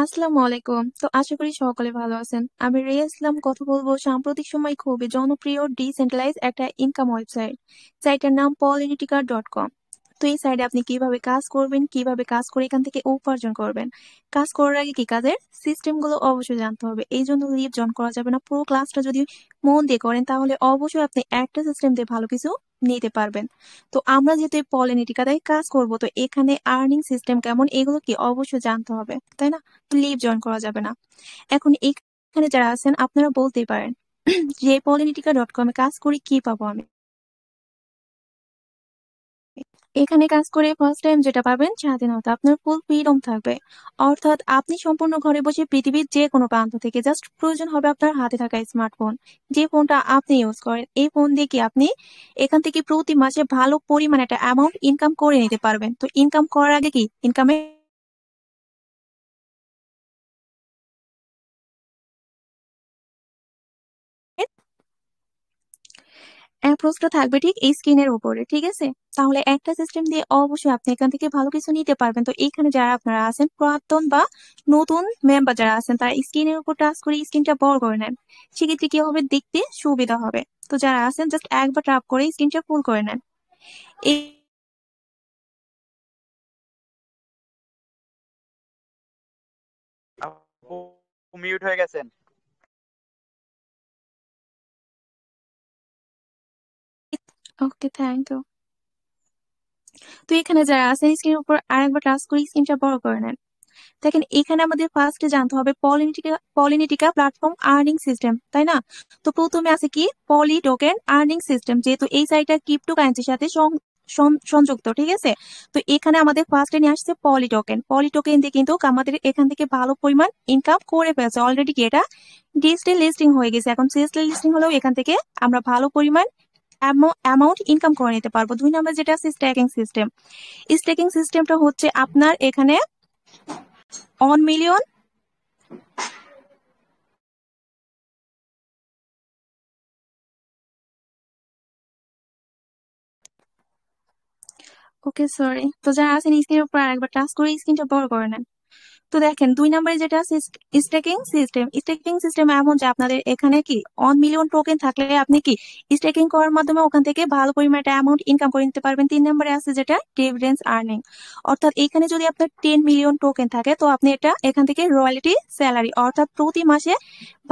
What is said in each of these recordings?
আসসালামু আলাইকুম। তো আশা করি সকলে ভালো আছেন। আমি রিয়া ইসলাম কথা বলবো সাম্প্রতিক সময় খুবই জনপ্রিয় ডিসেন্ট্রালাইজ একটা ইনকাম ওয়েবসাইট। সাইটের নাম politica.com। তো এই সাইটে আপনি কিভাবে কাজ করবেন, কিভাবে কাজ করে এখান থেকে উপার্জন করবেন। কাজ করার আগে কি কাজের সিস্টেম গুলো অবশ্যই জানতে হবে। এই জন্য লিভ জয়েন করা যাবে না। পুরো ক্লাসটা যদি মন দিয়ে করেন তাহলে অবশ্যই আপনি একটা সিস্টেম দিয়ে ভালো কিছু নিতে পারবেন। তো আমরা যেহেতু এই পলিনিটিকাতে কাজ করব, তো এখানে আর্নিং সিস্টেম কেমন এগুলো কি অবশ্যই জানতে হবে, তাই না? লিভ জয়েন করা যাবে না। এখন এখানে যারা আছেন আপনারা বলতেই পারেন যে politica.com এ কাজ করে কি পাবো আমি। এখানে কাজ করে ফার্স্ট টাইম যেটা পাবেন স্বাধীনতা, আপনার ফুল ফ্রিডম থাকবে। অর্থাৎ আপনি সম্পূর্ণ ঘরে বসে পৃথিবীর যে কোনো প্রান্ত থেকে জাস্ট প্রয়োজন হবে আপনার হাতে থাকা স্মার্টফোন, যে ফোনটা আপনি ইউজ করেন। এই ফোন দিয়ে কি আপনি এখান থেকে প্রতি মাসে ভালো পরিমাণ একটা অ্যামাউন্ট ইনকাম করে নিতে পারবেন। তো ইনকাম করার আগে কি ইনকামে অ্যাপ্রোচটা থাকবে ঠিক এই স্ক্রিনের উপরে, ঠিক আছে? তাহলে একটা সিস্টেম দিয়ে অবশ্যই আপনি এখান থেকে ভালো কিছু নিতে পারবেন। তো এইখানে যারা আপনারা আছেন পুরাতন বা নতুন মেম্বার যারা আছেন তারা স্ক্রিনের উপর টাচ করে স্ক্রিনটা বড় করে নেন। সেক্ষেত্রে কি হবে, দেখতে সুবিধা হবে। তো যারা আছেন জাস্ট একবার ট্যাপ করে স্ক্রিনটা ফুল করে নেন। এই আপু মিউট হয়ে গেছেন। ওকে, থ্যাংক ইউ। তো এখানে যারা আছেন স্ক্রিনের উপর আরেকবার টাচ করে স্ক্রিনটা বড় করে নেন। দেখেন এখানে আমাদের ফার্স্টে জানতে হবে পলিনিটিকা প্ল্যাটফর্ম আর্নিং সিস্টেম, তাই না? তো প্রথমে আছে কি পলি টোকেন আর্নিং সিস্টেম, যেহেতু এই সাইটটা ক্রিপ্টো কারেন্সির সাথে সংযুক্ত, ঠিক আছে? তো এখানে আমাদের ফার্স্টে নিয়ে আসছে পলি টোকেন দিয়ে কিন্তু আমাদের এখান থেকে ভালো পরিমাণ ইনকাম করে ফেলছে অলরেডি। কি এটা ডিজিটাল লিস্টিং হয়ে গেছে, এখন ডিজিটাল লিস্টিং হলেও এখান থেকে আমরা ভালো পরিমাণ অ্যামাউন্ট ইনকাম করে নিতে পারবো। 2 নম্বর যেটা আছে স্ট্যাকিং সিস্টেম। স্ট্যাকিং সিস্টেমটা হচ্ছে আপনার এখানে অন মিলিয়ন। Okay, sorry. তো যারা আছেন স্ক্রিনের উপর আরেকবার টাচ করে স্ক্রিনটা বড় করে নেন। তো দেখেন 2 নম্বরে যেটা আছে স্টেকিং সিস্টেম এমন যে আপনাদের এখানে কি 1 মিলিয়ন টোকেন থাকলে আপনি কি স্টেকিং করার মাধ্যমে ওখান থেকে ভালো পরিমাণ একটা অ্যামাউন্ট ইনকাম করে নিতে পারবেন। 3 নম্বরে আছে যেটা ডিভিডেন্স আর্নিং। অর্থাৎ এখানে যদি আপনার 10 মিলিয়ন টোকেন থাকে তো আপনি এটা এখান থেকে রয়্যালিটি স্যালারি অর্থাৎ প্রতি মাসে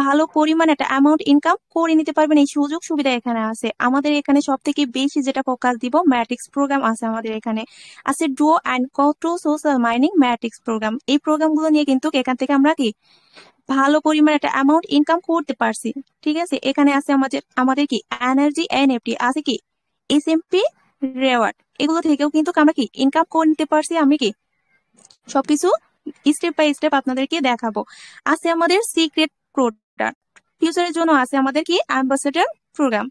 ভালো পরিমাণ একটা অ্যামাউন্ট ইনকাম করে নিতে পারবেন। এই সুযোগ সুবিধা এখানে আছে। আমাদের এখানে সব থেকে বেশি যেটা ফোকাস দিব ম্যাট্রিক্স প্রোগ্রাম আছে, আমাদের এখানে আছে duo and control social mining matrix program. এই প্রোগ্রামগুলো নিয়ে কিন্তু এখান থেকে আমরা কি ভালো পরিমাণ একটা অ্যামাউন্ট ইনকাম করতে পারছি, ঠিক আছে? এখানে আছে আমাদের আমাদের কি এনার্জি এনএফটি আছে, কি এসএমপি রেওয়ার্ড। এগুলো থেকেও কিন্তু আমরা কি ইনকাম করে নিতে পারছি। আমি কি সবকিছু স্টেপ বাই স্টেপ আপনাদেরকে দেখাবো। আছে আমাদের সিক্রেট প্রোডাক্ট, ফিউচারের জন্য আছে আমাদের কি অ্যাম্বাসেডর প্রোগ্রাম।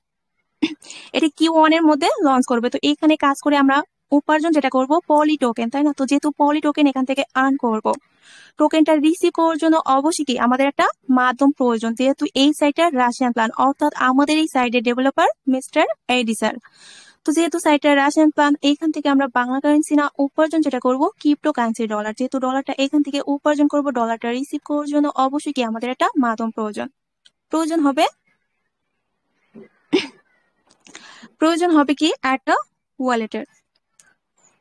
এটা Q1 এর মধ্যে লঞ্চ করবে। তো এখানে কাজ করে আমরা উপার্জন যেটা করব পলি টোকেন, তাই না? তো যেহেতু পলি টোকেন এখান থেকে আর্ন করব, টোকেনটা রিসিভ করার জন্য অবশ্যই কি আমাদের একটা মাধ্যম প্রয়োজন। যেহেতু এই সাইটটা রাশিয়ান প্ল্যান, অর্থাৎ আমাদের এই সাইডের ডেভেলপার মিস্টার এডি স্যার। তো যেহেতু সাইটটা রাশিয়ান প্ল্যান, এইখান থেকে আমরা বাংলা কারেন্সি না উপার্জন যেটা করব ক্রিপ্টো কারেন্সি ডলার। যেহেতু ডলারটা এখান থেকে উপার্জন করব, ডলারটা রিসিভ করার জন্য অবশ্যই কি আমাদের একটা মাধ্যম প্রয়োজন প্রয়োজন হবে প্রয়োজন হবে কি একটা ওয়ালেটের।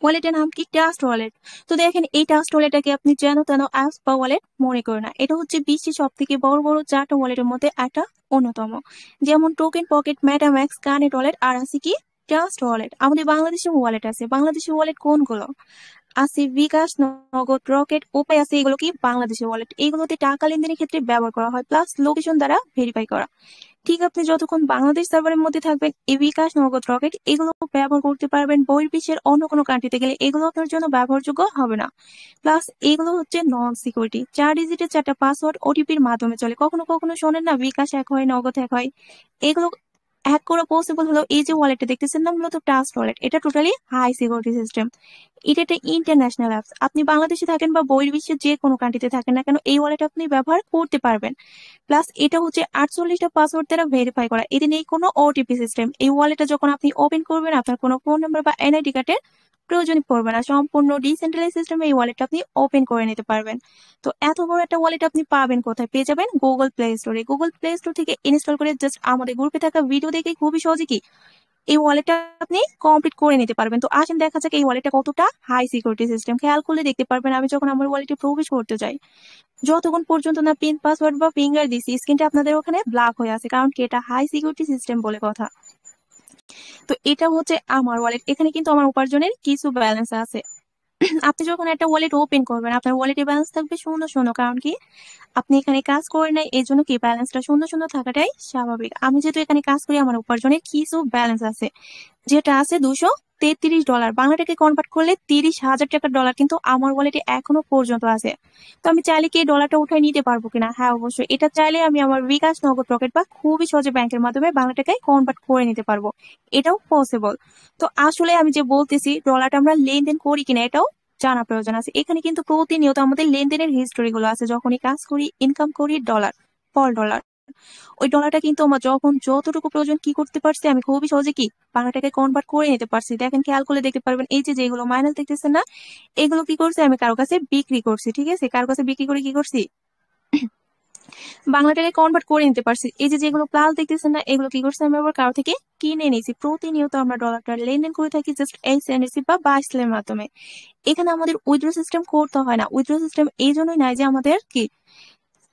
ওয়ালেটের নাম কি ট্রাস্ট ওয়ালেট। তো দেখেন এই ট্রাস্ট ওয়ালেটটাকে আপনি যেন তেন অ্যাপস বা ওয়ালেট মনে করেন না। এটা হচ্ছে বিশ্বের সব থেকে বড় বড় 4টা ওয়ালেটের মধ্যে একটা অন্যতম। যেমন টোকেন পকেট, মেটাম্যাক্স, কানেক্ট ওয়ালেট আর আছে কি ট্রাস্ট ওয়ালেট। আমাদের বাংলাদেশে ওয়ালেট আছে। বাংলাদেশি ওয়ালেট কোনগুলো আছে? বিকাশ, নগদ, রকেট, উপায় আছে। এগুলো কি বাংলাদেশি ওয়ালেট। এগুলোতে টাকা লেনদেনের ক্ষেত্রে ব্যবহার করা হয়, প্লাস লোকেশন দ্বারা ভেরিফাই করা। ঠিক আপনি যতক্ষণ বাংলাদেশ সার্ভারের মধ্যে থাকবেন এই বিকাশ, নগদ, রকেট এগুলো ব্যবহার করতে পারবেন। বহির্বিশ্বের অন্য কোনো কান্ট্রিতে গেলে এগুলো আপনার জন্য ব্যবহারযোগ্য হবে না। প্লাস এগুলো হচ্ছে নন সিকিউরিটি, 4 ডিজিটের 4টা পাসওয়ার্ড ওটিপির মাধ্যমে চলে। কখনো কখনো শোনেন না বিকাশ হ্যাক হয়, নগদ হ্যাক হয়। এগুলো হ্যাক করা পসিবল হলো এই যে ওয়ালেটটা দেখতেছেন না, মূলত ট্রাস্ট ওয়ালেট। এটা টোটালি হাই সিকিউরিটি সিস্টেম। এটা একটা ইন্টারন্যাশনাল অ্যাপস। আপনি বাংলাদেশে থাকেন বা বহির্বিশ্বের যে কোনো কান্ট্রিতে থাকেন না কেন এই ওয়ালেট আপনি ব্যবহার করতে পারবেন। প্লাস এটা হচ্ছে 48টা পাসওয়ার্ড দ্বারা ভেরিফাই করা। এতে নেই কোনো ওটিপি সিস্টেম। এই ওয়ালেটটা যখন আপনি ওপেন করবেন আপনার কোনো ফোন নাম্বার বা এনআইডি কার্ডের প্রয়োজনই পড়বে না। সম্পূর্ণ ডিসেন্ট্রালাইজ সিস্টেমে এই ওয়ালেটটা আপনি ওপেন করে নিতে পারবেন। তো এত বড় একটা ওয়ালেট আপনি পাবেন কোথায়? পেয়ে যাবেন গুগল প্লে স্টোরে। গুগল প্লে স্টোর থেকে ইনস্টল করে জাস্ট আমাদের গ্রুপে থাকা ভিডিও দেখে খুবই সহজে কি এই ওয়ালেটটা আপনি কমপ্লিট করে নিতে পারবেন। তো আসেন দেখা যাক এই ওয়ালেটটা কতটা হাই সিকিউরিটি সিস্টেম। খেয়াল করলে দেখতে পারবেন আমি যখন আমার ওয়ালেটে প্রবেশ করতে যাই, যতক্ষণ পর্যন্ত না পিন পাসওয়ার্ড বা ফিঙ্গার দিছি, স্ক্রিনটা আপনাদের ওখানে ব্ল্যাক হয়ে আছে, কারণ কি এটা হাই সিকিউরিটি সিস্টেম বলে কথা। তো এটা হচ্ছে আমার ওয়ালেট। এখানে কিন্তু আমার উপার্জনের কিছু ব্যালেন্স আছে। আপনি যখন একটা ওয়ালেট ওপেন করবেন আপনার ওয়ালেটে ব্যালেন্স থাকবে শূন্য শূন্য, কারণ কি আপনি এখানে কাজ করেন নাই, এই জন্য কি ব্যালেন্সটা শূন্য শূন্য থাকাটাই স্বাভাবিক। আমি যেহেতু এখানে কাজ করি আমার উপার্জনের কিছু ব্যালেন্স আছে, যেটা আছে $233। বাংলা টাকায় কনভার্ট করলে 30,000 টাকার ডলার কিন্তু আমার ওয়ালেটে এখনো পর্যন্ত আছে। তো আমি চাইলে কি এই ডলারটা উঠাই নিতে পারবো কিনা? হ্যাঁ অবশ্যই, এটা চাইলে আমি আমার বিকাশ, নগদ, রকেট বা খুবই সহজে ব্যাংকের মাধ্যমে বাংলা টাকায় কনভার্ট করে নিতে পারবো, এটাও পসিবল। তো আসলে আমি যে বলতেছি ডলারটা আমরা লেনদেন করি কিনা এটাও জানা প্রয়োজন আছে। এখানে কিন্তু প্রতিনিয়ত আমাদের লেনদেনের হিস্টোরি গুলো আছে, যখনই কাজ করি, ইনকাম করি, ডলার ফর ডলার, ওই ডলারটা কিন্তু আমার যখন যতটুকু প্রয়োজন কি করতে পারছি আমি খুবই সহজে কি বাংলা টাকায় কনভার্ট করে নিতে পারছি। দেখেন খেয়াল করলে দেখতে পারবেন এই যে যেগুলো মাইনাস দেখতেছেন না, এগুলো কি করছি আমি কারো কাছে বিক্রি করছি। ঠিক আছে, কারো কাছে বিক্রি করে কি করছি বাংলা টাকায় কনভার্ট করে নিতে পারছি। এই যে যেগুলো প্লাস দেখতেছেন না, এগুলো কি করছি আমি আবার কারো থেকে কিনে নিয়েছি। প্রতিনিয়ত আমরা ডলারটা লেনদেন করে থাকি জাস্ট এই সেন্ডেসি বা বাইসেলের মাধ্যমে। এখানে আমাদের উইথড্র সিস্টেম করতে হয় না। উইথড্র সিস্টেম এই জন্যই নাই যে আমাদের কি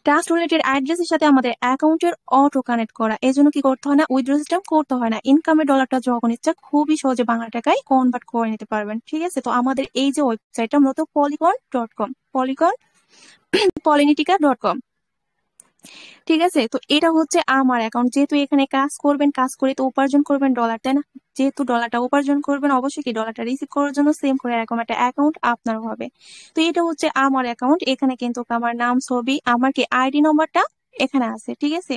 ট্রাস্ট রিলেটেড অ্যাড্রেসের সাথে আমাদের অ্যাকাউন্টের অটো কানেক্ট করা, এই জন্য কি করতে হয় না, উইথড্র সিস্টেম করতে হয় না। ইনকামের ডলারটা যখন ইচ্ছা খুবই সহজে বাংলা টাকায় কনভার্ট করে নিতে পারবেন। ঠিক আছে, তো আমাদের এই যে ওয়েবসাইটটা মূলত polygon.com, polynitica.com। ঠিক আছে, তো এটা হচ্ছে আমার অ্যাকাউন্ট। যেহেতু এখানে কাজ করবেন, কাজ করে তো উপার্জন করবেন ডলার, তাই না? যেহেতু ডলারটা উপার্জন করবেন অবশ্যই কি ডলারটা রিসিভ করার জন্য সেম করে এরকম একটা অ্যাকাউন্ট আপনার হবে। তো এটা হচ্ছে আমার অ্যাকাউন্ট। এখানে কিন্তু আমার নাম, ছবি, আমার কি আইডি নম্বরটা এখানে আছে। ঠিক আছে,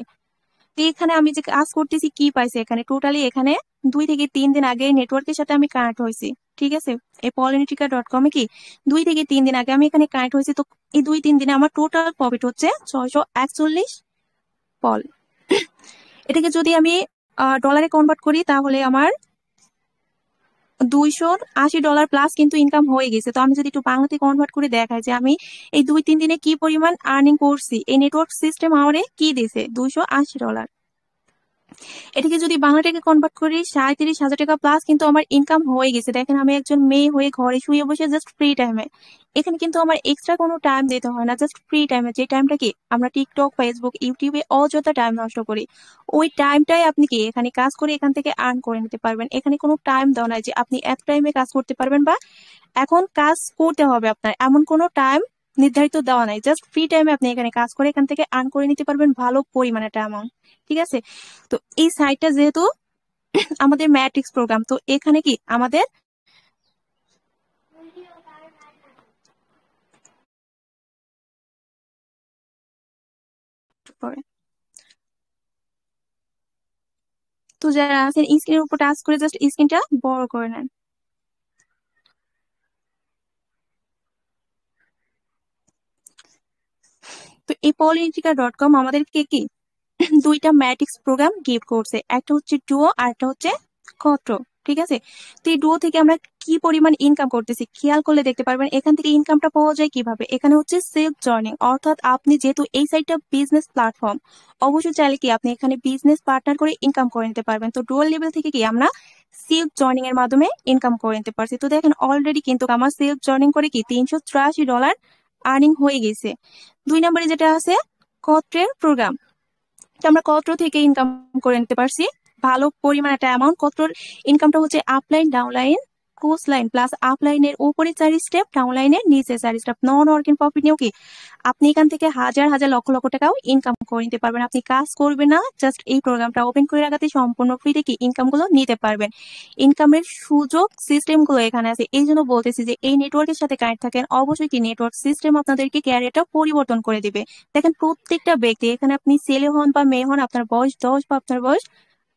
তো এখানে আমি যে কাজ করতেছি কি পাইছি এখানে টোটালি, এখানে 2 থেকে 3 দিন আগে নেটওয়ার্কের সাথে আমি কানেক্ট হয়েছি। ঠিক আছে, এই polynetica.com-এ কি 2 থেকে 3 দিন আগে আমি এখানে কানেক্ট হয়েছি। তো এই 2-3 দিনে আমার টোটাল প্রফিট হচ্ছে 641 পল। এটাকে যদি আমি ডলারে কনভার্ট করি তাহলে আমার $280 প্লাস কিন্তু ইনকাম হয়ে গেছে। তো আমি যদি একটু বাংলাতে কনভার্ট করে দেখাই যে আমি এই 2-3 দিনে কি পরিমাণ আর্নিং করছি, এই নেটওয়ার্ক সিস্টেম আমারে কি দিছে, $280। এটাকে যদি বাংলা টাকা কনভার্ট করি 37,000 টাকা প্লাস কিন্তু আমার ইনকাম হয়ে গেছে। দেখেন আমি একজন মেয়ে হয়ে ঘরে শুয়ে বসে জাস্ট ফ্রি টাইমে, এখানে কিন্তু আমার এক্সট্রা কোনো টাইম দিতে হয় না। জাস্ট ফ্রি টাইমে যে টাইমটা কি আমরা টিকটক, ফেসবুক, ইউটিউবে অযথা টাইম নষ্ট করি, ওই টাইমটাই আপনি কি এখানে কাজ করে এখান থেকে আর্ন করে নিতে পারবেন। এখানে কোনো টাইম দেওয়া নাই যে আপনি এত টাইমে কাজ করতে পারবেন বা এখন কাজ করতে হবে আপনার, এমন কোনো টাইম নির্ধারিত দেওয়া নাই। জাস্ট ফ্রি টাইমে আপনি এখানে কাজ করে এখান থেকে আর্ন করে নিতে পারবেন ভালো পরিমাণে একটা অ্যামাউন্ট। ঠিক আছে, তো এই সাইটটা যেহেতু আমাদের ম্যাট্রিক্স প্রোগ্রাম, তো এখানে কি আমাদের তো যারা আছেন স্ক্রিনের উপর টাচ করে জাস্ট স্ক্রিনটা বড় করে নেন। তো এই polynetica.com আমাদেরকে কি দুইটা ম্যাট্রিক্স প্রোগ্রাম গিফট করছে, একটা হচ্ছে ডুও আর একটা হচ্ছে কট্র। ঠিক আছে, তো এই ডুও থেকে আমরা কি পরিমাণ ইনকাম করতেছি খেয়াল করলে দেখতে পারবেন। এখান থেকে ইনকামটা পাওয়া যায় কিভাবে, এখানে হচ্ছে সেলফ জার্নিং, অর্থাৎ আপনি যেহেতু এই সাইটটা বিজনেস প্ল্যাটফর্ম, অবশ্যই চাইলে কি আপনি এখানে বিজনেস পার্টনার করে ইনকাম করে নিতে পারবেন। তো ডুয়াল লেভেল থেকে কি আমরা সেলফ জর্নিং এর মাধ্যমে ইনকাম করে নিতে পারছি। তো দেখেন অলরেডি কিন্তু আমার সেলফ জর্নিং করে কি $383 আর্নিং হয়ে গেছে। 2 নম্বরে যেটা আছে কট্রের প্রোগ্রাম, তো আমরা কট্র থেকে ইনকাম করে নিতে পারছি ভালো পরিমাণ একটা অ্যামাউন্ট। কট্রর ইনকামটা হচ্ছে আপলাইন, ডাউনলাইন, কোস লাইন প্লাস আপলাইনের উপরে 4 স্টেপ, ডাউনলাইনের নিচে 4 স্টেপ। নন ওয়ার্কিং প্রফিট নিয়েও কি আপনি এখান থেকে হাজার হাজার লক্ষ লক্ষ টাকাও ইনকাম করে নিতে পারবেন। আপনি কাজ করবেন না, জাস্ট এই প্রোগ্রামটা ওপেন করে রাখাতে সম্পূর্ণ ফ্রিতে কি ইনকাম গুলো নিতে পারবেন। ইনকামের সুযোগ সিস্টেম গুলো এখানে আছে। এই জন্য বলতেছি যে এই নেটওয়ার্কের সাথে কানেক্ট থাকেন, অবশ্যই কি নেটওয়ার্ক সিস্টেম আপনাদেরকে ক্যারিয়ারটা পরিবর্তন করে দিবে। দেখেন প্রত্যেকটা ব্যক্তি, এখানে আপনি ছেলে হন বা মেয়ে হন, আপনার বয়স 10 বা আপনার বয়স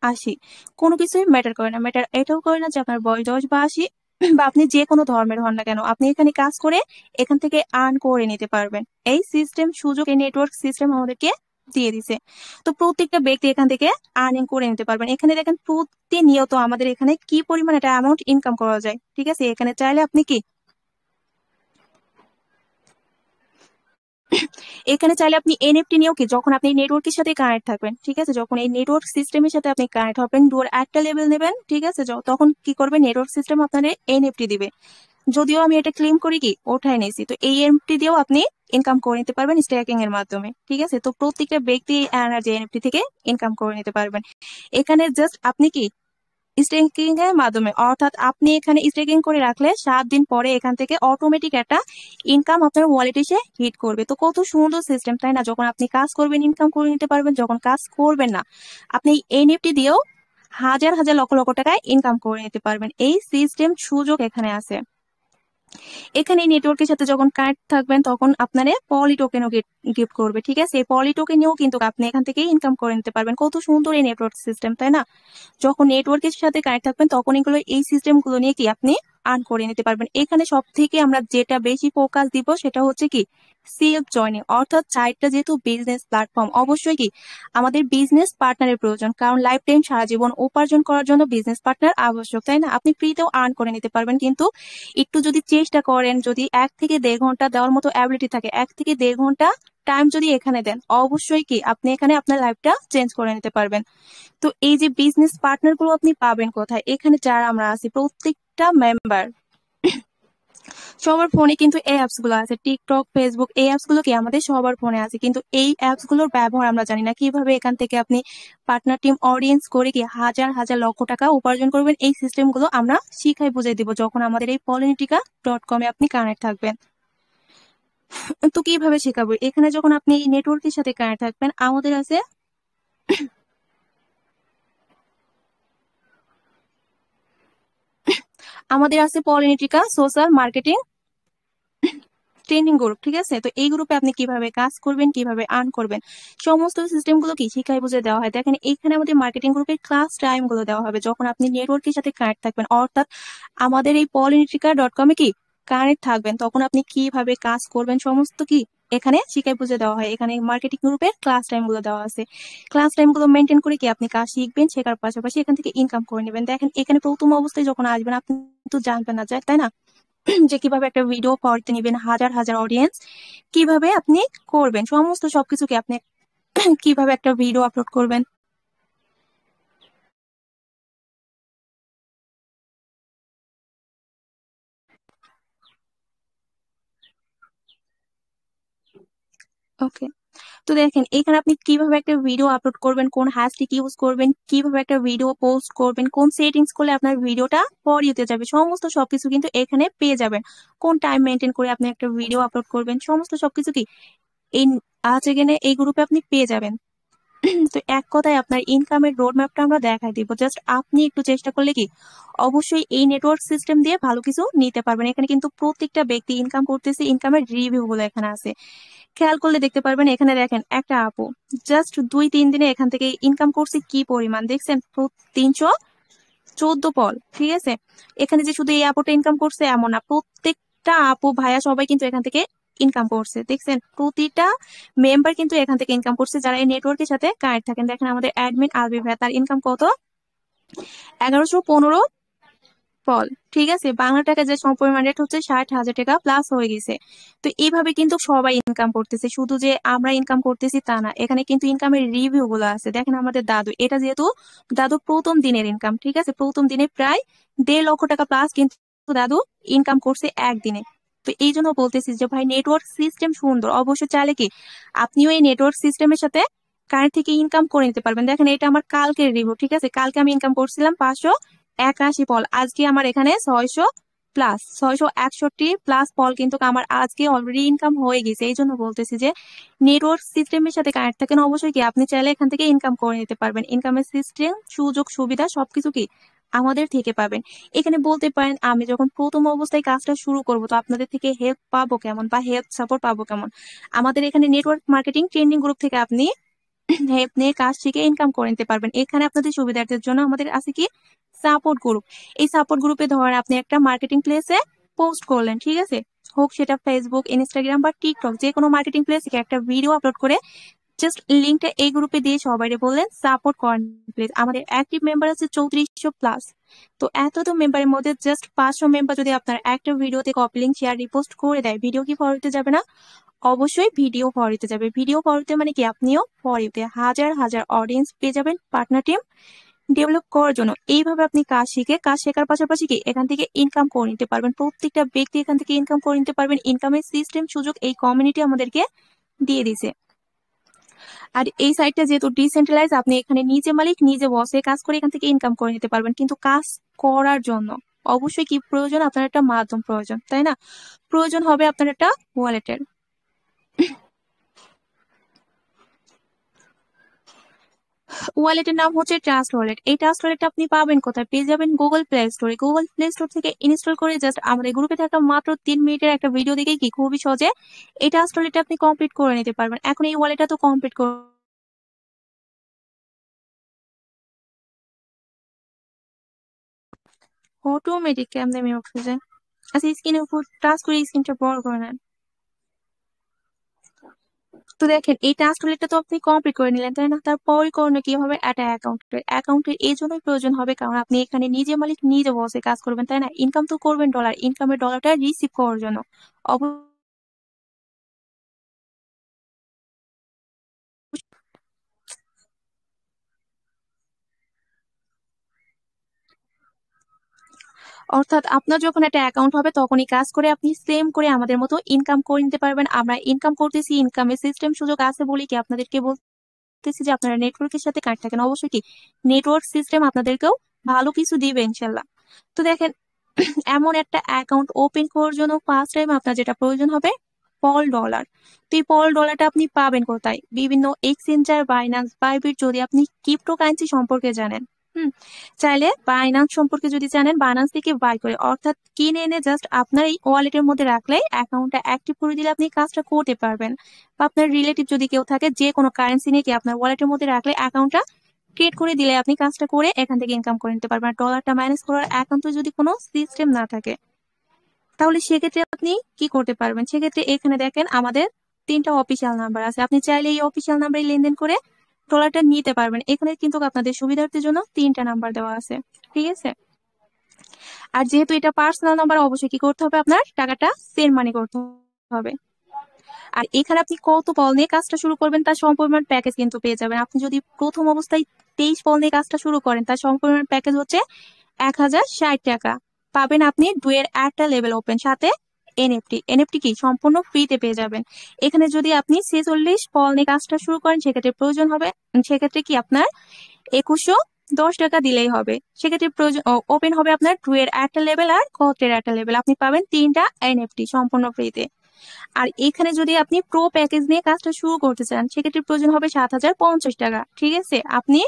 80, কোনো কিছুই ম্যাটার করে না। ম্যাটার এটাও করে না যে আপনার বয়স 10 বা 80 বা আপনি যে কোনো ধর্মের হন না কেন, আপনি এখানে কাজ করে এখান থেকে আর্ন করে নিতে পারবেন। এই সিস্টেম সুযোগ, এই নেটওয়ার্ক সিস্টেম আমাদেরকে দিয়ে দিছে। তো প্রত্যেকটা ব্যক্তি এখান থেকে আর্নিং করে নিতে পারবেন। এখানে দেখেন প্রতিনিয়ত আমাদের এখানে কি পরিমাণ একটা অ্যামাউন্ট ইনকাম করা যায়, ঠিক আছে। এখানে চাইলে আপনি কি এখানে চাইলে আপনি এনএফটি নিয়েও কি, যখন আপনি নেটওয়ার্কের সাথে কানেক্ট থাকবেন, ঠিক আছে, যখন এই নেটওয়ার্ক সিস্টেমের সাথে আপনি কানেক্ট হবেন, ডুয়ার একটা লেভেল নেবেন, ঠিক আছে, তখন কি করবে, নেটওয়ার্ক সিস্টেম আপনার এনএফটি দিবে। যদিও আমি এটা ক্লেম করি কি ওঠায় নিয়েছি, তো এই এনএফটি দিয়েও আপনি ইনকাম করে নিতে পারবেন স্ট্যাকিং এর মাধ্যমে, ঠিক আছে। তো প্রত্যেকটা ব্যক্তি এনার্জি এনএফটি থেকে ইনকাম করে নিতে পারবেন। এখানে জাস্ট আপনি কি স্টেকিং এর মাধ্যমে, অর্থাৎ আপনি এখানে স্টেকিং করে রাখলে 7 দিন পরে এখান থেকে অটোমেটিক একটা ইনকাম আপনার ওয়ালেটে এসে হিট করবে। তো কত সুন্দর সিস্টেম, তাই না? যখন আপনি কাজ করবেন ইনকাম করে নিতে পারবেন, যখন কাজ করবেন না আপনি এনএফটি দিয়েও হাজার হাজার লক্ষ লক্ষ টাকায় ইনকাম করে নিতে পারবেন। এই সিস্টেম সুযোগ এখানে আছে। এখানে নেটওয়ার্কের সাথে যখন কানেক্ট থাকবেন তখন আপনারে পলি টোকেনও গিফট করবে, ঠিক আছে। এই পলি টোকেনেও কিন্তু আপনি এখান থেকে ইনকাম করে নিতে পারবেন। কত সুন্দর এই নেটওয়ার্ক সিস্টেম, তাই না? যখন নেটওয়ার্কের সাথে কানেক্ট থাকবেন তখন এগুলো, এই সিস্টেম গুলো নিয়ে কি আপনি আর্ন করে নিতে পারবেন। এখানে সব থেকে আমরা যেটা বেশি ফোকাস দিব সেটা হচ্ছে কি সেলফ জয়নিং, অর্থাৎ সাইটটা যেহেতু বিজনেস প্ল্যাটফর্ম, অবশ্যই কি আমাদের বিজনেস পার্টনারের প্রয়োজন, কারণ লাইফ টাইম সারা জীবন উপার্জন করার জন্য বিজনেস পার্টনার আবশ্যক, তাই না? আপনি ফ্রিতেও আর্ন করে নিতে পারবেন, কিন্তু একটু যদি চেষ্টা করেন, যদি 1 থেকে 1.5 ঘন্টা দেওয়ার মতো অ্যাবিলিটি থাকে, 1 থেকে 1.5 ঘন্টা টাইম যদি এখানে দেন, অবশ্যই কি আপনি এখানে আপনার লাইফটা চেঞ্জ করে নিতে পারবেন। তো এই যে বিজনেস পার্টনার গুলো আপনি পাবেন কোথায়? এখানে যারা আমরা আছি প্রত্যেকটা মেম্বার, সবার ফোনে কিন্তু এই অ্যাপস গুলো আছে, টিকটক, ফেসবুক, এই অ্যাপস গুলো কি আমাদের সবার ফোনে আছে, কিন্তু এই অ্যাপস গুলোর ব্যবহার আমরা জানি না। কিভাবে এখান থেকে আপনি পার্টনার টিম অডিয়েন্স করে কি হাজার হাজার লক্ষ টাকা উপার্জন করবেন, এই সিস্টেম গুলো আমরা শিখাই বুঝাই দিব যখন আমাদের এই politica.com এ আপনি কানেক্ট থাকবেন। তো কিভাবে শেখাবো? এখানে যখন আপনি এই নেটওয়ার্কের সাথে কানেক্ট থাকবেন, আমাদের আছে পলিনেটিকা সোশ্যাল মার্কেটিং ট্রেনিং গ্রুপ, ঠিক আছে। তো এই গ্রুপে আপনি কিভাবে কাজ করবেন, কিভাবে আর্ন করবেন, সমস্ত সিস্টেম গুলো কি শিখাই বুঝে দেওয়া হয়। দেখেন এখানে আমাদের মার্কেটিং গ্রুপের ক্লাস টাইম গুলো দেওয়া হবে যখন আপনি নেটওয়ার্কের সাথে কানেক্ট থাকবেন, অর্থাৎ আমাদের এই polinica.com এ কি কানেক্ট থাকবেন, তখন আপনি কিভাবে কাজ করবেন সমস্ত কি এখানে শিখাই বুঝে দেওয়া হয়। এখানে মার্কেটিং গ্রুপের ক্লাস টাইম গুলো দেওয়া আছে। ক্লাস টাইম গুলো মেনটেন করে কি আপনি কাজ শিখবেন, শেখার পাশাপাশি এখান থেকে ইনকাম করে নেবেন। দেখেন এখানে প্রথম অবস্থায় যখন আসবেন আপনি তো জানবেন না, তাই না, যে কিভাবে একটা ভিডিও করতে নিবেন, হাজার হাজার অডিয়েন্স কিভাবে আপনি করবেন, সমস্ত সবকিছুকে আপনি কিভাবে একটা ভিডিও আপলোড করবেন। ওকে, তো দেখেন এখানে আপনি কিভাবে একটা ভিডিও আপলোড করবেন, কোন হ্যাশট্যাগ ইউজ করবেন, কিভাবে একটা ভিডিও পোস্ট করবেন, কোন সেটিংস করলে আপনার ভিডিওটা ফর ইউতে যাবে, সমস্ত সবকিছু কিন্তু এখানে পেয়ে যাবেন। কোন টাইম মেনটেন করে আপনি একটা ভিডিও আপলোড করবেন, সমস্ত সবকিছু কি এই আছে কিনা এই গ্রুপে আপনি পেয়ে যাবেন। তো এক কথায় আপনার ইনকামের রোড ম্যাপটা আমরা দেখাই দিব, জাস্ট আপনি একটু চেষ্টা করলে কি অবশ্যই এই নেটওয়ার্ক সিস্টেম দিয়ে ভালো কিছু নিতে পারবেন। এখানে কিন্তু প্রত্যেকটা ব্যক্তি ইনকাম করতেছে, ইনকামের রিভিউ গুলো এখানে আছে, খেয়াল করলে দেখতে পারবেন। এখানে দেখেন একটা আপু জাস্ট 2-3 দিনে এখান থেকে ইনকাম করছে কি পরিমাণ, দেখছেন 314 পল, ঠিক আছে। এখানে যে শুধু এই আপুটা ইনকাম করছে এমন না, প্রত্যেকটা আপু ভাইয়া সবাই কিন্তু এখান থেকে ইনকাম করছে, দেখছেন প্রতিটা মেম্বার কিন্তু এখান থেকে ইনকাম করছে যারা এই নেটওয়ার্কের সাথে কানেক্ট থাকেন। দেখেন আমাদের অ্যাডমিন আলবি ভাইয়া, তার ইনকাম কত, 1115 পল, ঠিক আছে। বাংলা টাকা যে সমপরিমাণ রেট হচ্ছে 60,000 টাকা প্লাস হয়ে গেছে। তো এইভাবে কিন্তু সবাই ইনকাম করতেছে, শুধু যে আমরা ইনকাম করতেছি তা না, এখানে কিন্তু ইনকামের রিভিউ গুলো আছে। দেখেন আমাদের দাদু, এটা যেহেতু দাদু প্রথম দিনের ইনকাম, ঠিক আছে, প্রথম দিনে প্রায় 1.5 লক্ষ টাকা প্লাস কিন্তু দাদু ইনকাম করছে একদিনে। তো এই জন্য বলতেছি যে ভাই নেটওয়ার্ক সিস্টেম সুন্দর, অবশ্য চাইলে কি আপনিও এই নেটওয়ার্ক সিস্টেমের সাথে কারেন্ট থেকে ইনকাম করে নিতে পারবেন। দেখেন এটা আমার কালকের রিভিউ, ঠিক আছে, কালকে আমি ইনকাম করছিলাম 581 পল, আজকে আমার এখানে 661 প্লাস পল কিন্তু আমার আজকে অলরেডি ইনকাম হয়ে গেছে। এই জন্য বলতেছি যে নেটওয়ার্ক সিস্টেমের সাথে কানেক্ট থাকেন, অবশ্যই কি আপনি চাইলে এখান থেকে ইনকাম করে নিতে পারবেন। ইনকামের সিস্টেম, সুযোগ সুবিধা সবকিছু কি আমাদের থেকে পাবেন। এখানে বলতে পারেন আমি যখন প্রথম অবস্থায় কাজটা শুরু করব তো আপনাদের থেকে হেল্প পাবো কেমন বা হেল্প সাপোর্ট পাবো কেমন, আমাদের এখানে নেটওয়ার্ক মার্কেটিং ট্রেনিং গ্রুপ থেকে আপনি হেল্প নিয়ে কাজ শিখে ইনকাম করে নিতে পারবেন। এখানে আপনাদের সুবিধার্থের জন্য আমাদের আছে কি সাপোর্ট গ্রুপ। এই সাপোর্ট গ্রুপে ধরেন আপনি একটা মার্কেটিং প্লেসে পোস্ট করলেন, ঠিক আছে, হোক সেটা ফেসবুক, ইনস্টাগ্রাম বা টিকটক, যে কোনো মার্কেটিং প্লেসে একটা ভিডিও আপলোড করে জাস্ট লিঙ্কটা এই গ্রুপে দিয়ে সবাই বললেন সাপোর্ট করেন প্লিজ। আমাদের অ্যাক্টিভ মেম্বার আছে 3400+। তো এত তো মেম্বারের মধ্যে জাস্ট 500 মেম্বার যদি আপনার একটা ভিডিওতে কপি লিঙ্ক শেয়ার রিপোস্ট করে দেয়, ভিডিও কি ফরওয়ার্ড যাবে না? অবশ্যই ভিডিও ফরওয়ার্ড যাবে। ভিডিও ফরওয়ার্ড মানে কি, আপনিও ফরওয়ার্ডে হাজার হাজার অডিয়েন্স পেয়ে যাবেন পার্টনার টিম ডেভেলপ করার জন্য। এইভাবে আপনি কাজ শিখে, কাজ শেখার পাশাপাশি কি এখান থেকে ইনকাম করে নিতে পারবেন। প্রত্যেকটা ব্যক্তি এখান থেকে ইনকাম করে নিতে পারবেন। ইনকামের সিস্টেম সুযোগ এই কমিউনিটি আমাদেরকে দিয়ে দিছে। আর এই সাইটটা যেহেতু ডিসেন্ট্রালাইজ, আপনি এখানে নিজে মালিক নিজে বসে কাজ করে এখান থেকে ইনকাম করে নিতে পারবেন। কিন্তু কাজ করার জন্য অবশ্যই কি প্রয়োজন, আপনার একটা মাধ্যম প্রয়োজন, তাই না? প্রয়োজন হবে আপনার একটা ওয়ালেটের। ওয়ালেটের নাম হচ্ছে ট্রাস্ট ওয়ালেট। এই ট্রাস্ট ওয়ালেটটা আপনি পাবেন কোথায়? পেয়ে যাবেন গুগল প্লে স্টোরে। গুগল প্লে স্টোর থেকে ইনস্টল করে জাস্ট আমাদের গ্রুপে থাকা মাত্র 3 মিনিটের একটা ভিডিও দেখে কি খুবই সহজে এই ট্রাস্ট ওয়ালেটটা আপনি কমপ্লিট করে নিতে পারবেন। এখন এই ওয়ালেটটা তো কমপ্লিট অটোমেটিক কেমনে মিউট হয়ে যায়। আচ্ছা, স্ক্রিনের উপর টাচ করে স্ক্রিনটা বড় করে নেন। তো দেখেন এই টাস্ক টা তো আপনি কমপ্লিট করে নিলেন, তাই না? তারপরে করণীয় কি হবে? একটা অ্যাকাউন্টের এই জন্যই প্রয়োজন হবে কারণ আপনি এখানে নিজে মালিক নিজে বসে কাজ করবেন, তাই না? ইনকাম তো করবেন ডলার, ইনকামের ডলারটা রিসিভ করার জন্য অর্থাৎ আপনার যখন একটা অ্যাকাউন্ট হবে তখনই কাজ করে আপনি সেম করে আমাদের মতো ইনকাম করে নিতে পারবেন। আমরা ইনকাম করতেছি, ইনকামের সিস্টেম সুযোগ আছে বলি কি আপনাদেরকে বলতেছি যে আপনারা নেটওয়ার্কের সাথে কানেক্ট থাকেন। অবশ্যই কি নেটওয়ার্ক সিস্টেম আপনাদেরকেও ভালো কিছু দিবে ইনশাল্লাহ। তো দেখেন এমন একটা অ্যাকাউন্ট ওপেন করার জন্য ফার্স্ট টাইম আপনার যেটা প্রয়োজন হবে পল ডলার। তো এই পল ডলারটা আপনি পাবেন কোথায়? বিভিন্ন এক্সচেঞ্জার, বাইন্যান্স, বাইবিট। যদি আপনি ক্রিপ্টোকারেন্সি সম্পর্কে জানেন, চাইলে বাইন্যান্স সম্পর্কে যদি জানেন, বাইন্যান্স থেকে বাই করে অর্থাৎ কিনে এনে জাস্ট আপনার এই ওয়ালেটের মধ্যে রাখলে অ্যাকাউন্টটা অ্যাক্টিভ করে দিলে আপনি কাজটা করতে পারবেন। বা আপনার রিলেটিভ যদি কেউ থাকে, যে কোনো কারেন্সি নিয়ে কি আপনার ওয়ালেটের মধ্যে রাখলে অ্যাকাউন্টটা ক্রিয়েট করে দিলে আপনি কাজটা করে এখান থেকে ইনকাম করে নিতে পারবেন। ডলারটা ম্যানেজ করার অ্যাকাউন্টে যদি কোনো সিস্টেম না থাকে তাহলে সেক্ষেত্রে আপনি কি করতে পারবেন? সেক্ষেত্রে এখানে দেখেন আমাদের 3টা অফিসিয়াল নাম্বার আছে। আপনি চাইলে এই অফিসিয়াল নাম্বারে লেনদেন করে ডলারটা নিতে পারবেন। এখানে কিন্তু আপনাদের সুবিধার্থের জন্য 3টা নাম্বার দেওয়া আছে, ঠিক আছে? আর যেহেতু এটা পার্সোনাল নাম্বার, অবশ্যই কি করতে হবে? আপনার টাকাটা সেন্ড মানি করতে হবে। আর এখানে আপনি কত পল নিয়ে কাজটা শুরু করবেন তার সম্পূর্ণ প্যাকেজ কিন্তু পেয়ে যাবেন। আপনি যদি প্রথম অবস্থায় 23 পল নিয়ে কাজটা শুরু করেন তার সম্পূর্ণ প্যাকেজ হচ্ছে 1060 টাকা পাবেন। আপনি ডুয়ের একটা লেভেল ওপেন সাথে এনএফটি কি সম্পূর্ণ ফ্রিতে পেয়ে যাবেন। এখানে যদি আপনি 46 পল নিয়ে কাজটা শুরু করেন সেক্ষেত্রে প্রয়োজন হবে, সেক্ষেত্রে কি আপনার 2110 টাকা দিলেই হবে। সেক্ষেত্রে প্রয়োজন ওপেন হবে আপনার ডুয়ের একটা লেভেল আর কটের একটা লেভেল। আপনি পাবেন 3টা এনএফটি সম্পূর্ণ ফ্রিতে। আর এখানে যদি আপনি প্রো প্যাকেজ নিয়ে কাজটা শুরু করতে চান সেক্ষেত্রে প্রয়োজন হবে 7050 টাকা, ঠিক আছে? আপনি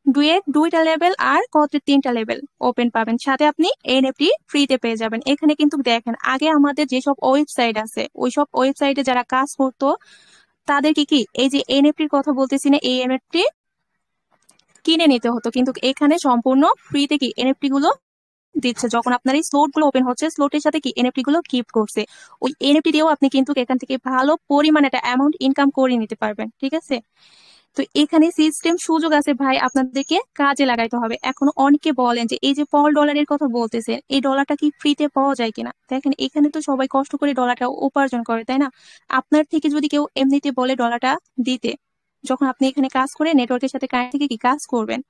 ডুয়েট 2টা লেভেল আর কটের 3টা লেভেল ওপেন পাবেন, সাথে আপনি এনএফটি ফ্রিতে পেয়ে যাবেন। এখানে কিন্তু দেখেন আগে আমাদের যেসব ওয়েবসাইট আছে ওইসব ওয়েবসাইটে যারা কাজ করতো তাদেরকে কি এই যে এনএফটির কথা বলতেছি না, এই এনএফটি কিনে নিতে হতো, কিন্তু এখানে সম্পূর্ণ ফ্রিতে কি এনএফটি গুলো দিচ্ছে। যখন আপনার এই স্লট গুলো ওপেন হচ্ছে স্লটের সাথে কি এনএফটি গুলো গিফট করছে, ওই এনএফটি দিয়েও আপনি কিন্তু এখান থেকে ভালো পরিমাণে একটা অ্যামাউন্ট ইনকাম করে নিতে পারবেন, ঠিক আছে? তো এখানে সিস্টেম সুযোগ আছে ভাই, আপনাদেরকে কাজে লাগাইতে হবে। এখন অনেকে বলেন যে এই যে পল ডলারের কথা বলতেছেন, এই ডলারটা কি ফ্রিতে পাওয়া যায় কিনা? দেখেন এখানে তো সবাই কষ্ট করে ডলারটা উপার্জন করে, তাই না? আপনার থেকে যদি কেউ এমনিতে বলে ডলারটা দিতে, যখন আপনি এখানে কাজ করে নেটওয়ার্কের সাথে কানেক্ট থেকে কি কাজ করবেন,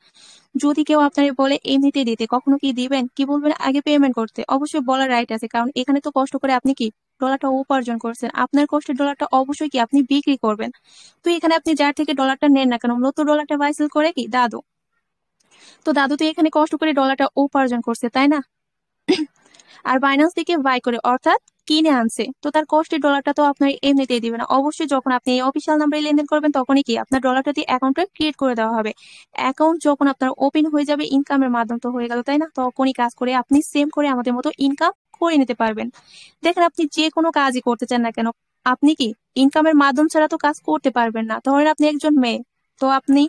যদি কেউ আপনাকে বলে এমনিতে দিতে, কখনো কি দিবেন? কি বলবেন? আগে পেমেন্ট করতে। অবশ্যই বলার রাইট আছে, কারণ এখানে তো কষ্ট করে আপনি কি ডলারটা উপার্জন করছেন। আপনার কষ্টের ডলারটা অবশ্যই কি আপনি বিক্রি করবেন। তো এখানে আপনি যার থেকে ডলারটা নেন না কেন, মূলত ডলারটা বাইসেল করে কি দাদু। তো দাদু তো এখানে কষ্ট করে ডলারটা উপার্জন করছে, তাই না? আর বাইন্যান্স থেকে বাই করে অর্থাৎ কিনে আনছে, তো তার কষ্টের ডলারটা তো আপনার এমনিতেই দিবে না। অবশ্যই যখন আপনি এই অফিসিয়াল নাম্বারে লেনদেন করবেন তখনই কি আপনার ডলারটা দিয়ে অ্যাকাউন্টটা ক্রিয়েট করে দেওয়া হবে। অ্যাকাউন্ট যখন আপনার ওপেন হয়ে যাবে, ইনকামের মাধ্যম তো হয়ে গেল, তাই না? তখনই কাজ করে আপনি সেম করে আমাদের মতো ইনকাম করে নিতে পারবেন। দেখেন আপনি যে কোনো কাজই করতে চান না কেন, আপনি কি ইনকামের মাধ্যম ছাড়া তো কাজ করতে পারবেন না। ধরেন আপনি একজন মেয়ে, তো আপনি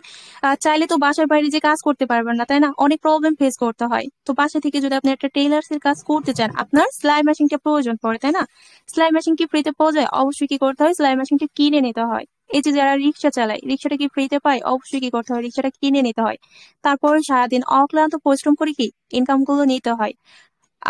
চাইলে তো বাসার বাইরে যে কাজ করতে পারবেন না, তাই না? অনেক প্রবলেম ফেস করতে হয়। তো বাসা থেকে যদি আপনি একটা টেইলার্স এর কাজ করতে চান, আপনার সেলাই মেশিনটা প্রয়োজন পড়ে, তাই না? সেলাই মেশিন কি ফ্রিতে পাওয়া যায়? অবশ্যই কি করতে হয়, সেলাই মেশিনটা কিনে নিতে হয়। এই যে যারা রিক্সা চালায়, রিক্সাটা কি ফ্রিতে পায়? অবশ্যই কি করতে হয়, রিক্সাটা কিনে নিতে হয়। তারপর সারাদিন অক্লান্ত পরিশ্রম করে কি ইনকাম গুলো নিতে হয়।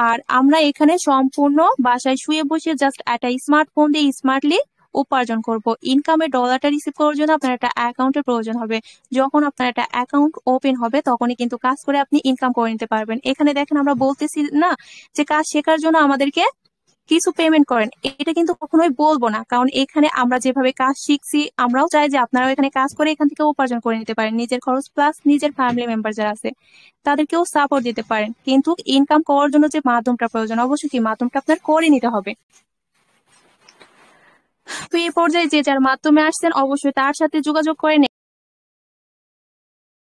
আর আমরা এখানে সম্পূর্ণ বাসায় শুয়ে বসে জাস্ট একটা স্মার্টফোন দিয়ে স্মার্টলি উপার্জন করব। ইনকামের ডলারটা রিসিভ করার জন্য আপনার একটা অ্যাকাউন্টের প্রয়োজন হবে। যখন আপনার একটা অ্যাকাউন্ট ওপেন হবে তখনই কিন্তু কাজ করে আপনি ইনকাম করে নিতে পারবেন। এখানে দেখেন আমরা বলতেছি না যে কাজ শেখার জন্য আমাদেরকে কিছু পেমেন্ট করেন, এটা কিন্তু কখনোই বলবো না, কারণ এখানে আমরা যেভাবে কাজ শিখছি আমরাও চাই যে আপনারাও এখানে কাজ করে এখান থেকে উপার্জন করে নিতে পারেন, নিজের খরচ প্লাস নিজের ফ্যামিলি মেম্বার যারা আছে তাদেরকেও সাপোর্ট দিতে পারেন। কিন্তু ইনকাম করার জন্য যে মাধ্যমটা প্রয়োজন, অবশ্যই কি মাধ্যমটা আপনার করে নিতে হবে। তো এই পর্যায়ে যে যার মাধ্যমে আসছেন অবশ্যই তার সাথে যোগাযোগ করে